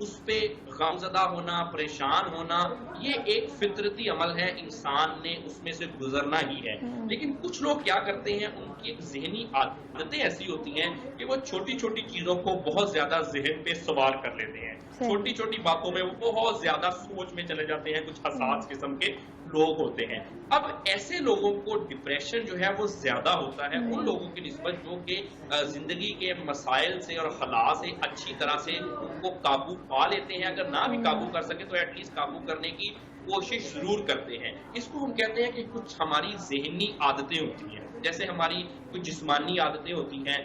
اس پہ غمزدہ ہونا، پریشان ہونا، یہ ایک فطرتی عمل ہے، انسان نے اس میں سے گزرنا ہی ہے. لیکن کچھ لوگ کیا کرتے ہیں، ان کی ایک ذہنی عادتیں ایسی ہوتی ہیں کہ وہ چھوٹی چھوٹی چیزوں کو بہت زیادہ ذہن پہ سوار کر لیتے ہیں. چھوٹی چھوٹی باتوں میں وہ بہت زیادہ سوچ میں چلے جاتے ہیں. کچھ حساس قسم کے لوگ ہوتے ہیں. اب ایسے لوگوں کو ڈپریشن جو ہے وہ زیادہ ہوتا ہے ان لوگوں کی نسبت جو کہ زندگی کے مسائل سے اور خلا سے اچھی طرح سے ان کو قابو پا لیتے ہیں. اگر نہ بھی قابو کر سکے تو ایٹ لیسٹ قابو کرنے کی کوشش ضرور کرتے ہیں. اس کو ہم کہتے ہیں کہ کچھ ہماری ذہنی عادتیں ہوتی ہیں. جیسے ہماری کچھ جسمانی عادتیں ہوتی ہیں،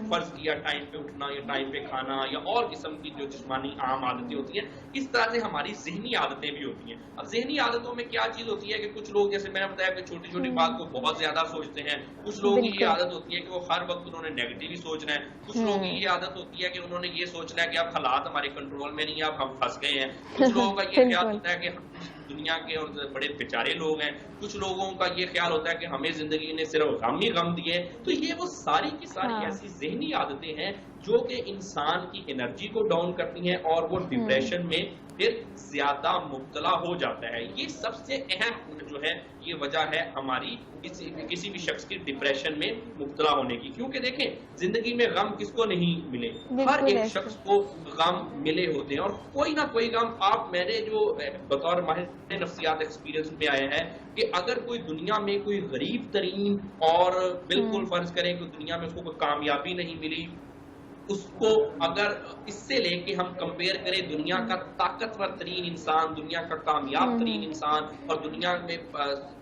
فرض کیا ٹائم پہ اٹھنا یا ٹائم پہ کھانا یا اور قسم کی جو جسمانی عام عادتیں ہوتی ہیں، اس طرح سے ہماری ذہنی عادتیں بھی ہوتی ہیں. اب ذہنی عادتوں میں کیا چیز ہوتی ہے کہ کچھ لوگ، جیسے میں نے بتایا، کہ چھوٹی چھوٹی بات کو بہت زیادہ سوچتے ہیں. کچھ لوگوں کی یہ عادت ہوتی ہے کہ وہ ہر وقت انہوں نے نیگیٹو سوچنا ہے. کچھ لوگوں کی یہ عادت ہوتی ہے کہ انہوں نے یہ سوچنا ہے کہ اب حالات ہمارے کنٹرول میں نہیں ہے، اب ہم پھنس گئے ہیں. کچھ لوگوں کا یہ خیال ہوتا ہے کہ دنیا کے اور بڑے بیچارے لوگ ہیں. کچھ لوگوں کا یہ خیال ہوتا ہے کہ ہمیں زندگی نے صرف غم ہی غم دیے. تو یہ وہ ساری کی ساری ایسی ذہنی عادتیں ہیں جو کہ انسان کی انرجی کو ڈاؤن کرتی ہیں اور وہ ڈپریشن میں پھر زیادہ مبتلا ہو جاتا ہے. یہ سب سے اہم جو ہے یہ وجہ ہے ہماری کسی بھی شخص کی ڈپریشن میں مبتلا ہونے کی. کیونکہ دیکھیں، زندگی میں غم کس کو نہیں ملے، ہر ایک شخص کو غم ملے ہوتے ہیں. اور کوئی نہ کوئی غم آپ، میرے جو بطور ماہر نفسیات ایکسپیرینس میں آیا ہے کہ اگر کوئی دنیا میں کوئی غریب ترین اور بالکل فرض کریں کہ دنیا میں اس کو کوئی کامیابی نہیں ملی، اس کو اگر اس سے لے کے ہم کمپیئر کریں دنیا کا طاقتور ترین انسان، دنیا کا کامیاب ترین انسان اور دنیا میں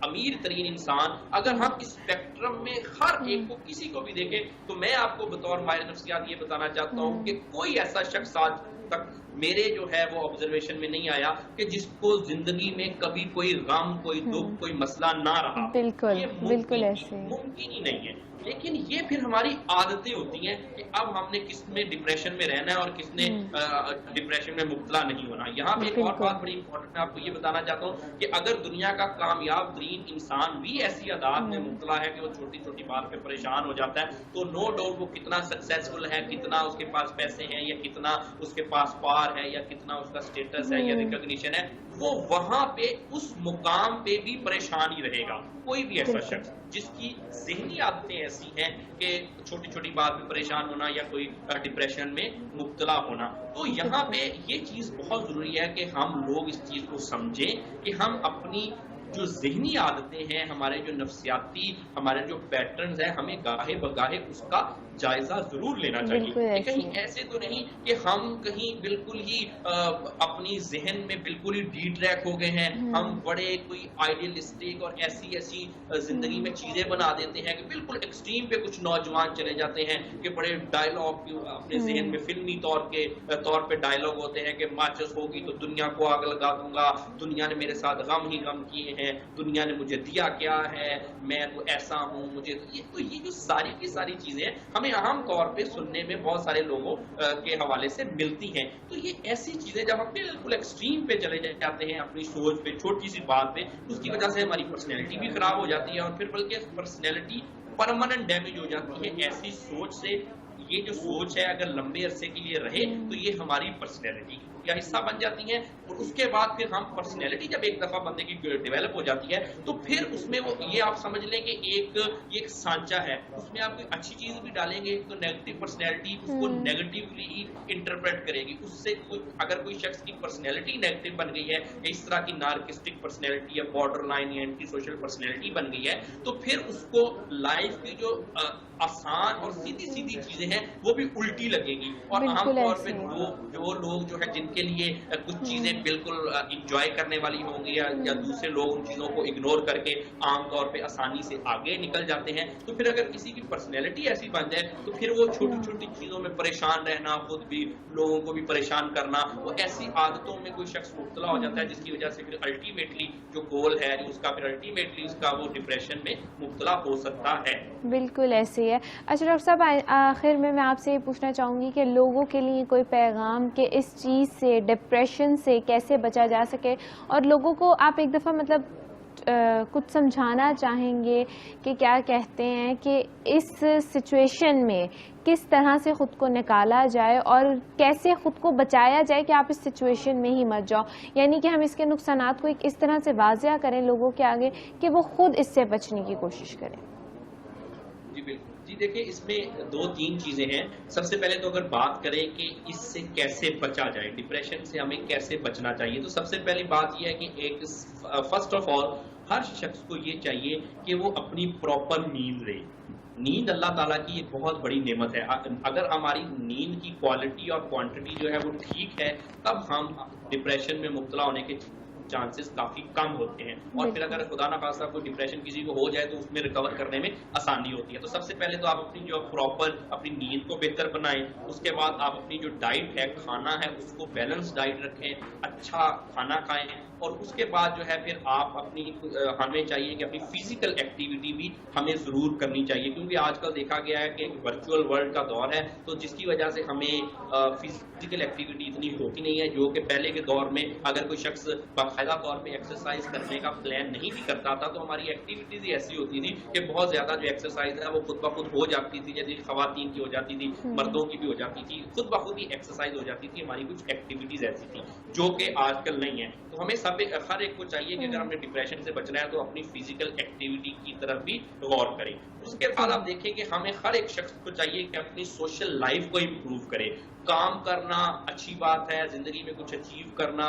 امیر ترین انسان، اگر ہم اس اسپیکٹرم میں ہر ایک کو کسی کو بھی دیکھیں تو میں آپ کو بطور ماہر نفسیات یہ بتانا چاہتا ہوں کہ کوئی ایسا شخص آج تک میرے جو ہے وہ آبزرویشن میں نہیں آیا کہ جس کو زندگی میں کبھی کوئی غم، کوئی دکھ، کوئی مسئلہ نہ رہا. بالکل بالکل ایسے ممکن ہی نہیں ہے. لیکن یہ پھر ہماری عادتیں ہوتی ہیں کہ اب ہم نے کس میں ڈپریشن میں رہنا ہے اور کس نے ڈپریشن میں مبتلا نہیں ہونا. یہاں پہ ایک اور بات بڑی امپورٹنٹ میں آپ کو یہ بتانا چاہتا ہوں کہ اگر دنیا کا کامیاب ترین انسان بھی ایسی عادات میں مبتلا ہے کہ وہ چھوٹی چھوٹی بات پہ پریشان ہو جاتا ہے، تو نو ڈاؤٹ وہ کتنا سکسیسفل ہے، کتنا اس کے پاس پیسے ہیں یا کتنا اس کے پاس پار ہے یا کتنا اس کا اسٹیٹس ہے یا ریکگنیشن ہے، وہ وہاں پہ اس مقام پہ بھی پریشان ہی رہے گا. کوئی بھی ایسا شخص جس کی ذہنی عادتیں ایسی ہیں کہ چھوٹی چھوٹی بات پہ پریشان ہونا یا کوئی ڈپریشن میں مبتلا ہونا. تو یہاں پہ یہ چیز بہت ضروری ہے کہ ہم لوگ اس چیز کو سمجھیں کہ ہم اپنی جو ذہنی عادتیں ہیں، ہمارے جو نفسیاتی ہمارے جو پیٹرنز ہیں، ہمیں گاہے بگاہے اس کا جائزہ ضرور لینا چاہیے. کہیں ایسے تو نہیں کہ ہم کہیں بالکل ہی اپنی ذہن میں بالکل ہی ڈی ٹریک ہو گئے ہیں، ہم بڑے کوئی آئیڈیلسٹک اور ایسی زندگی میں چیزیں بنا دیتے ہیں کہ بالکل ایکسٹریم پہ کچھ نوجوان چلے جاتے ہیں کہ بڑے ڈائلاگ اپنے ذہن میں فلمی طور پہ ڈائلاگ ہوتے ہیں کہ ماچس ہوگی تو دنیا کو آگ لگا دوں گا، دنیا نے میرے ساتھ غم ہی غم کیے ہیں، دنیا نے مجھے دیا کیا ہے، میں تو ایسا ہوں، مجھے یہ جو ساری کی ساری چیزیں ہمیں عام طور پہ سننے میں بہت سارے لوگوں کے حوالے سے ملتی ہیں. تو یہ ایسی چیزیں جب ہم بالکل ایکسٹریم پہ چلے جاتے ہیں اپنی سوچ پہ، چھوٹی سی بات پہ، اس کی وجہ سے ہماری پرسنالٹی بھی خراب ہو جاتی ہے اور پھر بلکہ پرسنالٹی پرماننٹ ڈیمیج ہو جاتی ہے. ایسی سوچ سے، یہ جو سوچ ہے اگر لمبے عرصے کے لیے رہے تو یہ ہماری پرسنالٹی یا حصہ بن جاتی ہیں. اور اس کے بعد پھر ہم پرسنالٹی جب ایک دفعہ بندے کی ڈیولپ ہو جاتی ہے تو پھر اس میں وہ یہ آپ سمجھ لیں کہ ایک سانچہ ہے، اس میں آپ کوئی اچھی چیز بھی ڈالیں گے تو نیگیٹو پرسنالٹی اس کو نیگیٹولی ہی انٹرپریٹ کرے گی. اس سے اگر کوئی شخص کی پرسنالٹی نیگیٹو بن گئی ہے یا اس طرح کی نارکسٹک پرسنالٹی یا بارڈر لائن یا اینٹی سوشل پرسنالٹی بن گئی ہے تو پھر اس کو لائف کی جو آسان اور سیدھی چیزیں ہیں وہ بھی الٹی لگے گی. اور عام طور پہ جو لوگ جو ہے جن کے لیے کچھ چیزیں بالکل انجوائے کرنے والی ہوں گی یا دوسرے لوگ ان چیزوں کو اگنور کر کے عام طور پہ آسانی سے آگے نکل جاتے ہیں، تو پھر اگر کسی کی پرسنالٹی ایسی بن جائے تو پھر وہ چھوٹی چھوٹی چیزوں میں پریشان رہنا، خود بھی لوگوں کو بھی پریشان کرنا، وہ ایسی عادتوں میں کوئی شخص مبتلا ہو جاتا ہے جس کی وجہ سے پھر الٹیمیٹلی جو گول ہے اس کا پھر الٹیمیٹلی اس کا وہ ڈپریشن میں مبتلا ہو سکتا ہے. بالکل ایسے ہی ہے. اچھا ڈاکٹر صاحب، آخر میں آپ سے یہ پوچھنا چاہوں گی کہ لوگوں کے لیے کوئی پیغام کہ اس چیز سے، ڈپریشن سے کیسے بچا جا سکے، اور لوگوں کو آپ ایک دفعہ مطلب کچھ سمجھانا چاہیں گے کہ کیا کہتے ہیں کہ اس سچویشن میں کس طرح سے خود کو نکالا جائے اور کیسے خود کو بچایا جائے کہ آپ اس سچویشن میں ہی مت جاؤ، یعنی کہ ہم اس کے نقصانات کو ایک اس طرح سے واضح کریں لوگوں کے آگے کہ وہ خود اس سے بچنے کی کوشش کریں؟ جی بالکل، جی دیکھیں اس میں 2-3 چیزیں ہیں. سب سے پہلے تو اگر بات کریں کہ اس سے کیسے بچا جائے، ڈپریشن سے ہمیں کیسے بچنا چاہیے، تو سب سے پہلی بات یہ ہے کہ ایک فرسٹ آف آل ہر شخص کو یہ چاہیے کہ وہ اپنی پراپر نیند لے. نیند اللہ تعالیٰ کی ایک بہت بڑی نعمت ہے. اگر ہماری نیند کی کوالٹی اور کوانٹٹی جو ہے وہ ٹھیک ہے تب ہم ڈپریشن میں مبتلا ہونے کے چانسز کافی کم ہوتے ہیں. اور پھر اگر خدا نہ خواستہ کوئی ڈپریشن کسی کو ہو جائے تو اس میں ریکور کرنے میں آسانی ہوتی ہے. تو سب سے پہلے تو آپ اپنی جو پراپر اپنی نیند کو بہتر بنائیں. اس کے بعد آپ اپنی جو ڈائٹ ہے، کھانا ہے، اس کو بیلنس ڈائٹ رکھیں، اچھا کھانا کھائیں. اور اس کے بعد جو ہے پھر آپ اپنی ہمیں چاہیے کہ اپنی فزیکل ایکٹیویٹی بھی ہمیں ضرور کرنی چاہیے، کیونکہ آج کل دیکھا گیا ہے کہ ورچوئل ورلڈ کا دور ہے، تو جس کی وجہ سے ہمیں فزیکل ایکٹیویٹی اتنی ہوتی نہیں ہے، جو کہ پہلے کے دور میں اگر کوئی شخص باقاعدہ طور پہ ایکسرسائز کرنے کا پلان نہیں بھی کرتا تھا تو ہماری ایکٹیویٹیز ہی ایسی ہوتی تھی کہ بہت زیادہ جو ایکسرسائز ہے وہ خود بخود ہو جاتی تھی. جیسے خواتین کی ہو جاتی تھی، مردوں کی بھی ہو جاتی تھی، خود بخود ہی ایکسرسائز ہو جاتی تھی. ہماری کچھ ایکٹیویٹیز ایسی تھیں جو کہ آج کل نہیں ہے. تو ہمیں ہر ایک کو چاہیے کہ اگر ہم نے ڈپریشن سے بچنا ہے تو اپنی فزیکل ایکٹیویٹی کی طرف بھی غور کریں. اس کے بعد آپ دیکھیں کہ ہمیں ہر ایک شخص کو چاہیے کہ اپنی سوشل لائف کو امپروو کرے. کام کرنا اچھی بات ہے، زندگی میں کچھ اچیو کرنا،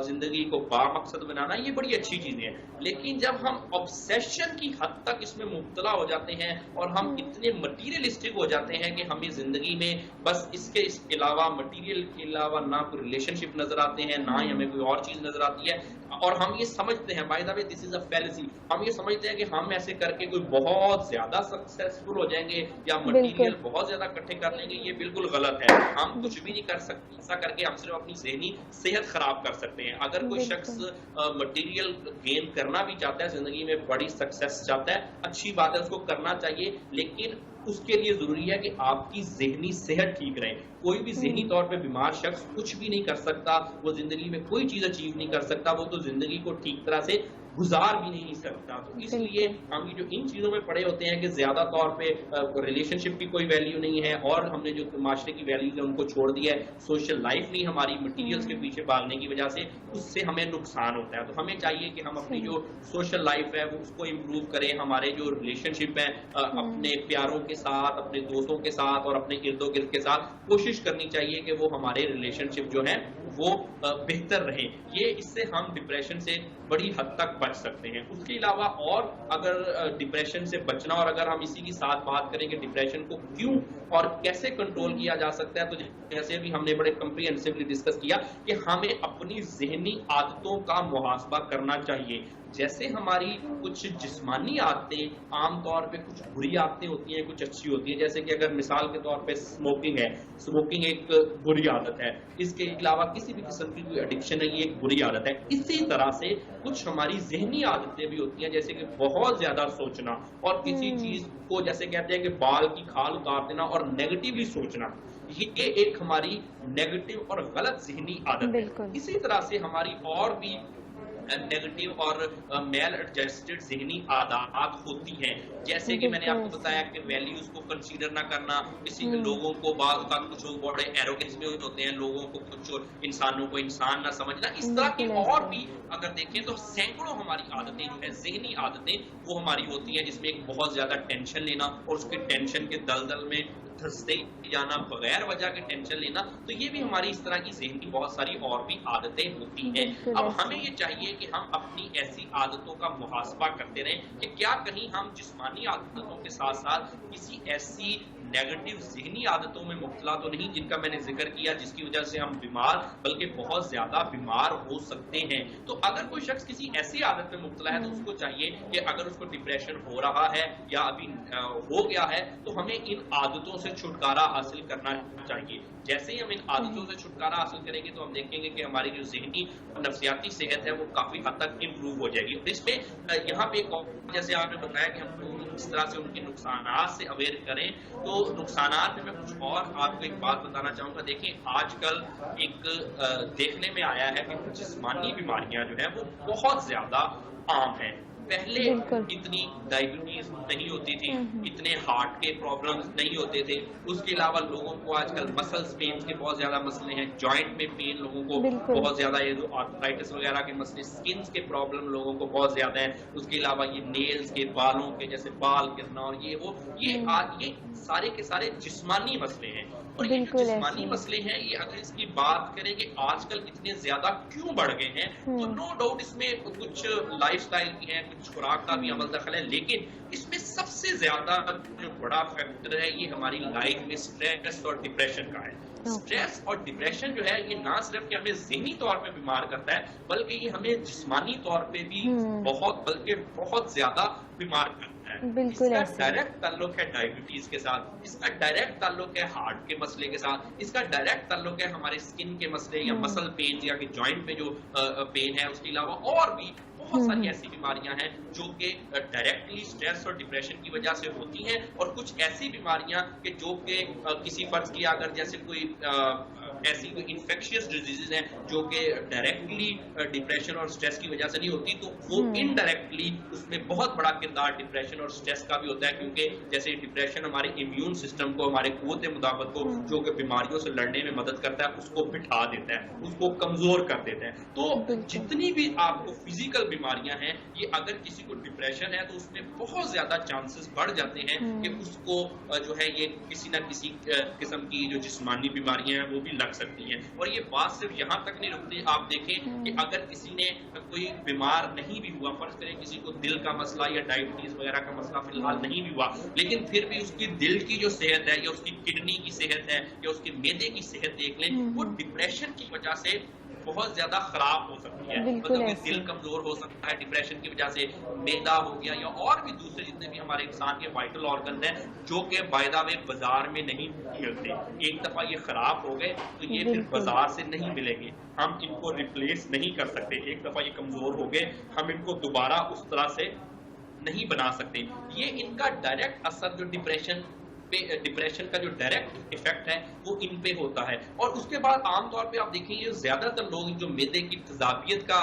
زندگی کو با مقصد بنانا، یہ بڑی اچھی چیزیں ہیں. لیکن جب ہم آبسیشن کی حد تک اس میں مبتلا ہو جاتے ہیں اور ہم اتنے مٹیریلسٹک ہو جاتے ہیں کہ ہمیں زندگی میں بس اس کے علاوہ، مٹیریل کے علاوہ نہ کوئی ریلیشن شپ نظر آتے ہیں، نہ ہی ہمیں کوئی اور چیز نظر آتی ہے، اور ہم یہ سمجھتے ہیں، by the way this is a fallacy, ہم یہ سمجھتے ہیں کہ ہم ایسے کر کے کوئی بہت زیادہ سکسیسفل ہو جائیں گے یا مٹیریل بہت زیادہ اکٹھے کر لیں گے. یہ بالکل غلط ہے. ہم کچھ بھی نہیں کر سکتے. ایسا کر کے ہم صرف اپنی ذہنی صحت خراب کر سکتے ہیں. اگر کوئی شخص مٹیریل گین کرنا بھی چاہتا ہے، زندگی میں بڑی سکسیس چاہتا ہے، اچھی بات ہے، اس کو کرنا چاہیے، لیکن اس کے لیے ضروری ہے کہ آپ کی ذہنی صحت ٹھیک رہے. کوئی بھی ذہنی طور پہ بیمار شخص کچھ بھی نہیں کر سکتا، وہ زندگی میں کوئی چیز اچیو نہیں کر سکتا، وہ تو زندگی کو ٹھیک طرح سے گزار بھی نہیں سکتا. تو اس لیے ہم جو ان چیزوں میں پڑے ہوتے ہیں کہ زیادہ طور پہ ریلیشن شپ کی کوئی ویلیو نہیں ہے، اور ہم نے جو معاشرے کی ویلیوز ہیں ان کو چھوڑ دیا ہے. سوشل لائف نہیں ہماری، مٹیریلز کے پیچھے بھاگنے کی وجہ سے اس سے ہمیں نقصان ہوتا ہے. تو ہمیں چاہیے کہ ہم اپنی جو سوشل لائف ہے وہ اس کو امپروو کریں. ہمارے جو ریلیشن شپ ہیں اپنے پیاروں کے ساتھ، اپنے دوستوں کے ساتھ اور اپنے ارد و گرد کے ساتھ کوشش کرنی چاہیے کہ وہ ہمارے ریلیشن شپ جو ہیں وہ بہتر رہیں. یہ اس سے ہم ڈپریشن سے بڑی حد تک بچ سکتے ہیں. اس کے علاوہ اور اگر ڈپریشن سے بچنا، اور اگر ہم اسی کی ساتھ بات کریں کہ ڈپریشن کو کیوں اور کیسے کنٹرول کیا جا سکتا ہے، تو جیسے بھی ہم نے بڑے کمپریہنسولی ڈسکس کیا کہ ہمیں اپنی ذہنی عادتوں کا محاسبہ کرنا چاہیے. جیسے ہماری کچھ جسمانی عادتیں عام طور پہ کچھ بری عادتیں ہوتی ہیں، کچھ اچھی ہوتی ہیں. جیسے کہ اگر مثال کے طور پہ اسموکنگ ہے، اسموکنگ ایک بری عادت ہے، اس کے علاوہ کسی بھی قسم کی کوئی ایڈکشن ہے، یہ ایک بری عادت ہے. اسی طرح سے کچھ ہماری ذہنی عادتیں بھی ہوتی ہیں، جیسے کہ بہت زیادہ سوچنا اور کسی چیز کو جیسے کہتے ہیں کہ بال کی کھال اتار دینا اور نیگیٹیولی سوچنا، یہ ایک ہماری نیگیٹو اور غلط ذہنی عادت ہے. اسی طرح سے ہماری اور بھی نیگیٹو اور میل ایڈجسٹڈ ذہنی عادات ہوتی ہیں، جیسے کہ میں نے آپ کو بتایا کہ ویلیوز کو کنسیڈر نہ کرنا. کسی لوگوں کو بعض اوقات کچھ لوگ بڑے ایروگنس میں ہوتے ہیں، لوگوں کو کچھ انسانوں کو انسان نہ سمجھنا. اس طرح کی اور بھی اگر دیکھیں تو سینکڑوں ہماری عادتیں جو ہے ذہنی عادتیں وہ ہماری ہوتی ہیں، جس میں ایک بہت زیادہ ٹینشن لینا اور اس کے ٹینشن کے دلدل میں دھستے جانا، بغیر وجہ کے ٹینشن لینا. تو یہ بھی ہماری اس طرح کی ذہنی بہت ساری اور بھی عادتیں ہوتی ہیں. اب ہمیں یہ چاہیے کہ ہم اپنی ایسی عادتوں کا محاسبہ کرتے رہیں کہ کیا کہیں ہم جسمانی عادتوں کے ساتھ ساتھ کسی ایسی نیگیٹو ذہنی عادتوں میں مبتلا تو نہیں جن کا میں نے ذکر کیا، جس کی وجہ سے ہم بیمار بلکہ بہت زیادہ بیمار ہو سکتے ہیں. تو اگر کوئی شخص کسی ایسی عادت میں مبتلا ہے تو اس کو چاہیے کہ اگر اس کو ڈپریشن ہو رہا ہے یا ابھی ہو گیا ہے تو ہمیں ان عادتوں سے چھٹکارا حاصل کرنا چاہیے. جیسے ہی ہم ان عادتوں سے چھٹکارا حاصل کریں گے تو ہم دیکھیں گے کہ ہماری جو ذہنی اور نفسیاتی صحت ہے وہ کافی حد تک امپروو ہو جائے گی. اور اس میں یہاں پہ جیسے آپ نے بتایا کہ ہم اس طرح سے ان کے نقصانات سے اویئر کریں، تو نقصانات میں کچھ اور آپ کو ایک بات بتانا چاہوں گا. دیکھیں آج کل ایک دیکھنے میں آیا ہے کہ جسمانی بیماریاں جو ہیں وہ بہت زیادہ عام ہیں. پہلے بالکل۔ اتنی ڈائبٹیز نہیں ہوتی تھی، اتنے ہارٹ کے پرابلمز نہیں ہوتے تھے، اس کے علاوہ لوگوں کو آج کل مسلز پینز کے بہت زیادہ مسئلے ہیں، جوائنٹ میں پین لوگوں کو بالکل۔ بہت زیادہ، یہ جو آرتھرائٹس وغیرہ کے مسئلے، سکنز کے پرابلم لوگوں کو بہت زیادہ ہیں، اس کے علاوہ یہ نیلز کے، بالوں کے، جیسے بال گرنا اور یہ وہ، یہ سارے کے سارے جسمانی مسئلے ہیں، اور یہ جو جسمانی مسئلے ہیں، یہ اگر اس کی بات کریں کہ آج کل اتنے زیادہ کیوں بڑھ گئے ہیں، تو نو ڈاؤٹ اس میں کچھ لائف سٹائل کی ہے، کچھ خوراک کا بھی عمل دخل ہے، لیکن اس میں سب سے زیادہ جو بڑا فیکٹر ہے یہ ہماری لائف میں سٹریس اور ڈپریشن کا ہے۔ سٹریس اور ڈپریشن جو ہے یہ نہ صرف کہ ہمیں ذہنی طور پہ بیمار کرتا ہے، بلکہ یہ ہمیں جسمانی طور پہ بھی بہت زیادہ بیمار کرتا ہے۔ اس کا ڈائریکٹ تعلق ہے ڈائبٹیز کے ساتھ، اس کا ڈائریکٹ تعلق ہے ہارٹ کے مسئلے کے ساتھ، اس کا ڈائریکٹ تعلق ہے ہمارے اسکن کے مسئلے یا مسل پین یا کہ جوائنٹ میں جو پین ہے، اس کے علاوہ اور بھی بہت ساری ایسی بیماریاں ہیں جو کہ ڈائریکٹلی سٹریس اور ڈپریشن کی وجہ سے ہوتی ہیں، اور کچھ ایسی بیماریاں کہ جو کہ کسی فرض کیا اگر جیسے کوئی ایسی کوئی انفیکشیس ڈیزیزز ہیں جو کہ ڈائریکٹلی ڈپریشن اور سٹریس کی وجہ سے نہیں ہوتی، تو وہ انڈائریکٹلی اس میں بہت بڑا کردار ڈپریشن اور سٹریس کا بھی ہوتا ہے، کیونکہ جیسے ڈپریشن ہمارے امیون سسٹم کو، ہمارے قوت مدافعت کو جو کہ بیماریوں سے لڑنے میں مدد کرتا ہے، اس کو بٹھا دیتا ہے، اس کو کمزور کر دیتا ہے۔ تو جتنی بھی آپ کو فزیکل بیماریاں ہیں، یہ اگر کسی کو ڈپریشن ہے تو اس میں بہت زیادہ چانسز بڑھ جاتے ہیں کہ اس کو جو ہے یہ کسی نہ کسی قسم کی جو جسمانی بیماریاں ہیں وہ بھی لگ سکتی ہیں۔ اور یہ بات صرف یہاں تک نہیں رکتی، آپ دیکھیں کہ اگر کسی نے کوئی بیمار نہیں بھی ہوا، فرض کریں کسی کو دل کا مسئلہ یا ڈائبٹیز وغیرہ کا مسئلہ فی الحال نہیں بھی ہوا، لیکن پھر بھی اس کی دل کی جو صحت ہے یا اس کی کڈنی کی صحت ہے یا اس کے معدے کی صحت دیکھ لیں، وہ ڈپریشن کی وجہ سے بہت زیادہ خراب ہو سکتی ہے، مطلب کہ دل کمزور ہو سکتا ہے ڈپریشن کی وجہ سے، معدہ ہو گیا یا اور بھی دوسرے جتنے بھی ہمارے انسان کے وائٹل آرگنز ہیں جو کہ بائی دا وے بازار میں نہیں ملتے، ایک دفعہ یہ خراب ہو گئے تو یہ پھر بازار سے نہیں ملیں گے، ہم ان کو ریپلیس نہیں کر سکتے، ایک دفعہ یہ کمزور ہو گئے ہم ان کو دوبارہ اس طرح سے نہیں بنا سکتے۔ یہ ان کا ڈائریکٹ اثر جو ڈپریشن کا جو ڈائریکٹ ایفیکٹ ہے وہ ان پہ ہوتا ہے۔ اور اس کے بعد عام طور پہ آپ دیکھیں یہ زیادہ تر لوگ جو معدے کی تیزابیت کا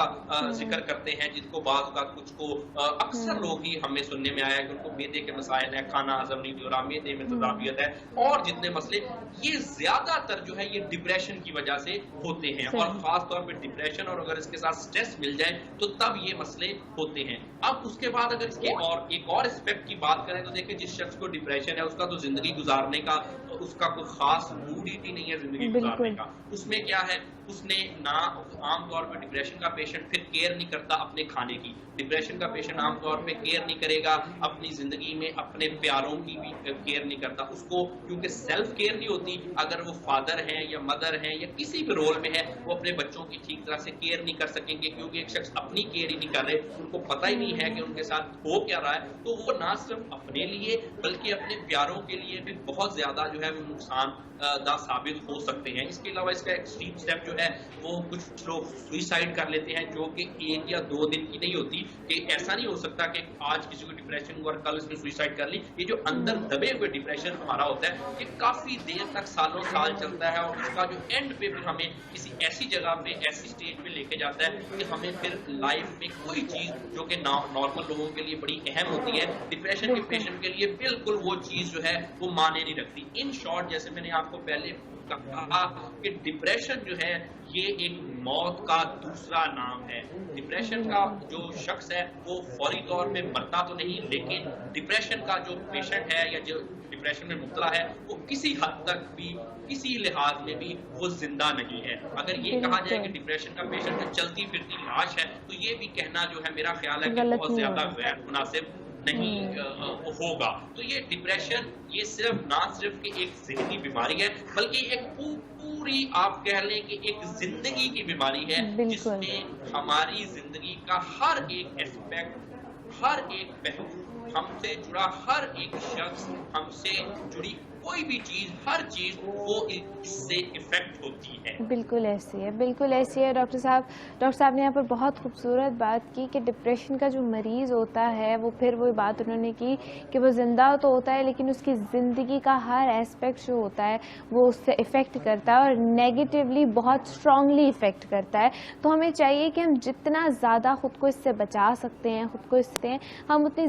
ذکر کرتے ہیں، جن کو بعض اوقات کچھ کو اکثر لوگ ہی ہمیں سننے میں آیا ہے کہ ان کو معدے کے مسائل ہیں، کھانا ہضم نہیں ہو رہا، معدے میں تیزابیت ہے اور جتنے مسئلے، یہ زیادہ تر جو ہے یہ ڈپریشن کی وجہ سے ہوتے ہیں، اور خاص طور پہ ڈپریشن اور اگر اس کے ساتھ سٹریس مل جائے تو تب یہ مسئلے ہوتے ہیں۔ اب اس کے بعد اگر اس کے اور ایک اور اسپیکٹ کی بات کریں تو دیکھیں جس شخص کو ڈپریشن ہے اس کا تو زندگی گزارنے کا اس کا کوئی خاص موڈ ہی نہیں ہے زندگی گزارنے کا، اس میں کیا ہے، اس نے نہ عام طور پہ ڈپریشن کا پیشنٹ پھر کیئر نہیں کرتا اپنے کھانے کی، ڈپریشن کا پیشنٹ عام طور پہ کیئر نہیں کرے گا اپنی زندگی میں، اپنے پیاروں کی بھی کیئر نہیں کرتا، اس کو کیونکہ سیلف کیئر نہیں ہوتی، اگر وہ فادر ہیں یا مدر ہیں یا کسی بھی رول میں ہے وہ اپنے بچوں کی ٹھیک طرح سے کیئر نہیں کر سکیں گے، کیونکہ ایک شخص اپنی کیئر ہی نہیں کر رہے، ان کو پتہ ہی نہیں ہے کہ ان کے ساتھ ہو کیا رہا ہے، تو وہ نہ صرف اپنے لیے بلکہ اپنے پیاروں کے لیے بھی بہت زیادہ جو ہے وہ نقصان دہ ثابت ہو سکتے ہیں۔ اس کے علاوہ اس کا ایکسٹریم اسٹیپ جو ہے وہ کچھ لوگ سوئسائڈ کر لیتے ہیں، جو کہ 1 یا 2 دن کی نہیں ہوتی، کہ ایسا نہیں ہو سکتا کہ آج کسی کو ڈپریشن ہوا اور کل اس نے سوئسائڈ کر لی، یہ جو اندر دبے ہوئے ڈپریشن ہمارا ہوتا ہے یہ کافی دیر تک سالوں سال چلتا ہے، اور اس کا جو اینڈ پہ بھی ہمیں کسی ایسی جگہ پہ ایسی سٹیج پہ لے کے جاتا ہے کہ ہمیں پھر لائف میں کوئی چیز جو کہ نارمل لوگوں کے لیے بڑی اہم ہوتی ہے، ڈپریشن کے پیشنٹ کے لیے بالکل وہ چیز جو ہے وہ مانے نہیں رکھتی۔ ان شارٹ جیسے میں نے آپ کو پہلے کہا کہ ڈپریشن جو ہے یہ ایک موت کا دوسرا نام ہے۔ ڈپریشن کا جو شخص ہے وہ فوری طور پہ مرتا تو نہیں، لیکن ڈپریشن کا جو پیشنٹ ہے یا جو ڈپریشن میں مبتلا ہے وہ کسی حد تک بھی کسی لحاظ میں بھی وہ زندہ نہیں ہے۔ اگر یہ کہا جائے کہ ڈپریشن کا پیشنٹ جو چلتی پھرتی لاش ہے تو یہ بھی کہنا جو ہے میرا خیال ہے کہ بہت زیادہ غیر مناسب نہیں ہوگا۔ تو یہ ڈپریشن یہ نہ صرف کہ ایک ذہنی بیماری ہے بلکہ ایک پوری آپ کہہ لیں کہ ایک زندگی کی بیماری ہے، جس میں ہماری زندگی کا ہر ایک ایسپیکٹ، ہر ایک پہلو، ہم سے جڑا ہر ایک شخص، ہم سے جڑی کوئی بھی چیز، ہر چیز وہ اس سے افیکٹ ہوتی ہے. بالکل ایسی ہے، بالکل ایسی ہے ڈاکٹر صاحب نے یہاں پر بہت خوبصورت بات کی کہ ڈپریشن کا جو مریض ہوتا ہے وہ پھر وہی بات انہوں نے کی کہ وہ زندہ تو ہوتا ہے لیکن اس کی زندگی کا ہر ایسپیکٹ جو ہوتا ہے وہ اس سے افیکٹ کرتا ہے اور نیگیٹیولی بہت اسٹرانگلی افیکٹ کرتا ہے. تو ہمیں چاہیے کہ ہم جتنا زیادہ خود کو اس سے بچا سکتے ہیں، خود کو اس سے ہم اتنی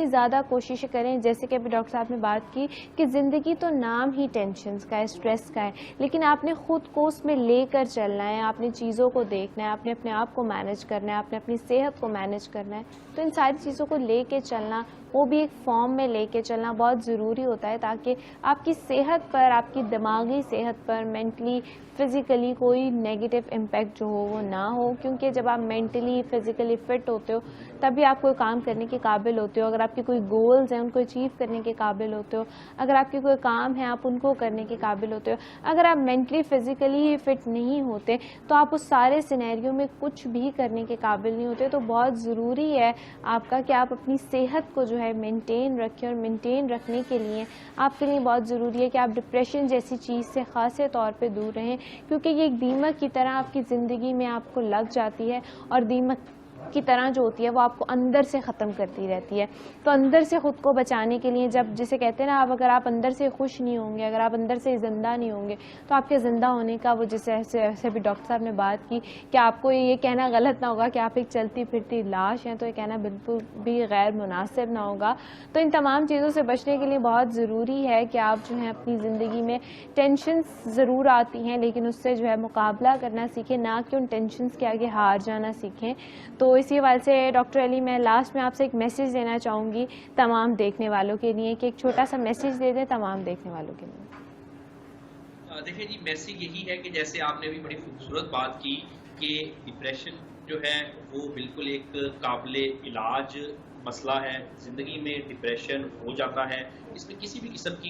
زیادہ کوشش کریں. جیسے کہ ابھی ڈاکٹر صاحب نے بات کی کہ زندگی تو نام ہی ٹینشنز کا ہے، اسٹریس کا ہے، لیکن آپ نے خود کو اس میں لے کر چلنا ہے، آپ نے چیزوں کو دیکھنا ہے، آپ نے اپنے آپ کو مینیج کرنا ہے، آپ نے اپنی صحت کو مینیج کرنا ہے. تو ان ساری چیزوں کو لے کے چلنا، وہ بھی ایک فارم میں لے کے چلنا بہت ضروری ہوتا ہے تاکہ آپ کی صحت پر، آپ کی دماغی صحت پر، مینٹلی فزیکلی کوئی نیگیٹو امپیکٹ جو ہو وہ نہ ہو. کیونکہ جب آپ مینٹلی فزیکلی فٹ ہوتے ہو تبھی آپ کوئی کام کرنے کے قابل ہوتے ہو. اگر آپ کے کوئی گولز ہیں ان کو اچیو کرنے کے قابل ہوتے ہو، اگر آپ کے کوئی کام ہے آپ ان کو کرنے کے قابل ہوتے ہو. اگر آپ مینٹلی فزیکلی فٹ نہیں ہوتے تو آپ اس سارے سینیریو میں کچھ بھی کرنے کے قابل نہیں ہوتے. تو بہت ضروری ہے آپ کا کہ آپ اپنی صحت کو جو ہے مینٹین رکھیں، اور مینٹین رکھنے کے لیے آپ کے لیے بہت ضروری ہے کہ آپ ڈپریشن جیسی چیز سے خاصے طور پہ دور رہیں. کیونکہ یہ ایک دیمک کی طرح آپ کی زندگی میں آپ کو لگ جاتی ہے اور دیمک کی طرح جو ہوتی ہے وہ آپ کو اندر سے ختم کرتی رہتی ہے. تو اندر سے خود کو بچانے کے لیے، جب جسے کہتے ہیں نا، اگر آپ اندر سے خوش نہیں ہوں گے، اگر آپ اندر سے زندہ نہیں ہوں گے تو آپ کے زندہ ہونے کا وہ جیسے بھی ڈاکٹر صاحب نے بات کی کہ آپ کو یہ کہنا غلط نہ ہوگا کہ آپ ایک چلتی پھرتی لاش ہیں، تو یہ کہنا بالکل بھی غیر مناسب نہ ہوگا. تو ان تمام چیزوں سے بچنے کے لیے بہت ضروری ہے کہ آپ جو ہیں اپنی زندگی میں ٹینشنز ضرور آتی ہیں لیکن اس سے جو ہے مقابلہ کرنا سیکھیں، نہ کہ ان ٹینشنز کے آگے ہار جانا سیکھیں. تو اسی حوالے سے ڈاکٹر علی، میں لاسٹ میں آپ سے ایک میسیج دینا چاہوں گی تمام دیکھنے والوں کے لیے، کہ ایک چھوٹا سا میسیج دے دیں تمام دیکھنے والوں کے لیے. دیکھیں جی، میسیج یہی ہے کہ جیسے آپ نے بھی بڑی خوبصورت بات کی کہ ڈپریشن جو ہے وہ بالکل ایک قابل علاج مسئلہ ہے. زندگی میں ڈپریشن ہو جاتا ہے، اس میں کسی بھی قسم کی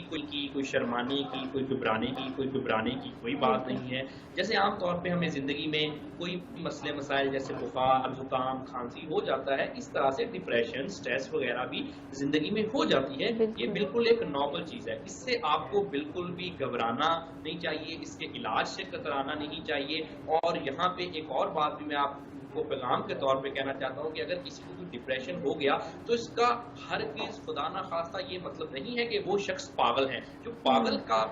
کوئی شرمانے کی، کوئی گھبرانے کی کوئی بات نہیں ہے. جیسے عام طور پہ ہمیں زندگی میں کوئی مسئلے مسائل جیسے بخار، زکام، کھانسی ہو جاتا ہے، اس طرح سے ڈپریشن، سٹریس وغیرہ بھی زندگی میں ہو جاتی ہے. یہ بالکل ایک نارمل چیز ہے، اس سے آپ کو بالکل بھی گھبرانا نہیں چاہیے، اس کے علاج سے کترانا نہیں چاہیے. اور یہاں پہ ایک اور بات بھی میں آپ کو پیغام کے طور پہ کہنا چاہتا ہوں کہ اگر کسی کو کوئی ڈپریشن ہو گیا تو اس کا ہرگز خدا نہ خواستہ یہ مطلب نہیں ہے کہ وہ شخص پاگل ہے. جو پاگل کا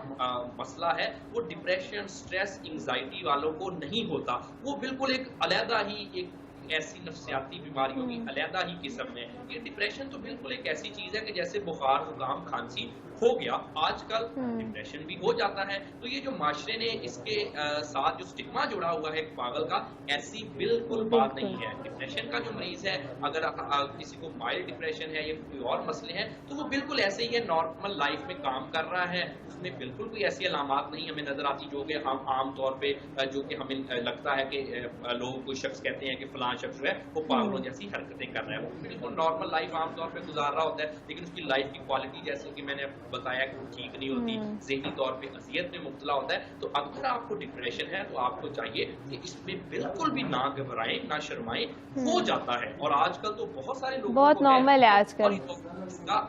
مسئلہ ہے وہ ڈپریشن، سٹریس، انگزائٹی والوں کو نہیں ہوتا. وہ بالکل ایک علیحدہ ہی ایک ایسی نفسیاتی بیماریوں کی علیحدہ ہی قسم ہے. یہ ڈپریشن تو بالکل ایک ایسی چیز ہے کہ جیسے بخار، زکام، کھانسی ہو گیا، آج کل ڈپریشن بھی ہو جاتا ہے. تو یہ جو معاشرے نے اس کے ساتھ جو سٹگما جڑا ہوا ہے پاگل کا، ایسی بالکل بات نہیں ہے. ڈپریشن کا جو مریض ہے، اگر کسی کو مائلڈ ڈپریشن ہے یا کوئی اور مسئلے ہیں تو وہ بالکل ایسے ہی ہے، نارمل لائف میں کام کر رہا ہے. اس میں بالکل کوئی ایسی علامات نہیں ہمیں نظر آتی جو کہ ہم عام طور پہ جو کہ ہمیں لگتا ہے کہ لوگ کوئی شخص کہتے ہیں کہ فلاں شخص جو ہے وہ پاگلوں جیسی حرکتیں کر رہا ہے. وہ بالکل نارمل لائف عام طور پہ گزار رہا ہوتا ہے، لیکن اس کی لائف کی کوالٹی جیسے کہ میں نے بتایا کہ وہ ٹھیک نہیں ہوتی، ذہنی طور پہ اذیت میں مبتلا ہوتا ہے. تو اگر آپ کو ڈپریشن ہے تو آپ کو چاہیے کہ اس میں بالکل بھی نہ گھبرائیں، نہ شرمائیں. ہو جاتا ہے، اور آج کل تو بہت سارے لوگ بہت نارمل ہے آج کل.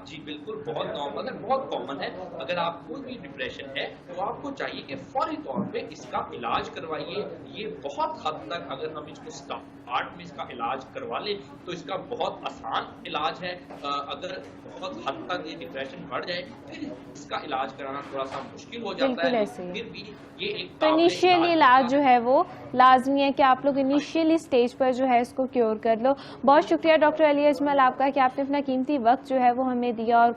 جی بالکل بہت نارمل ہے، بہت کامن ہے. اگر آپ کو بھی ڈپریشن ہے تو آپ کو چاہیے کہ فوری طور پہ اس کا علاج کروائیے. یہ بہت حد تک اگر ہم اس کو اسٹارٹ میں اس کا علاج کروا لیں تو اس کا بہت آسان علاج ہے. اگر بہت حد تک یہ ڈپریشن بڑھ جائے پھر اس کا علاج کرانا تھوڑا سا مشکل ہو جاتا ہے. پھر بھی یہ ایک تو انیشیلی علاج جو ہے وہ لازمی ہے کہ آپ لوگ انیشیلی سٹیج پر جو ہے اس کو کیور کر لو. بہت شکریہ ڈاکٹر علی اجمل آپ کا کہ آپ نے اپنا قیمتی وقت جو ہے وہ ہمیں دیا اور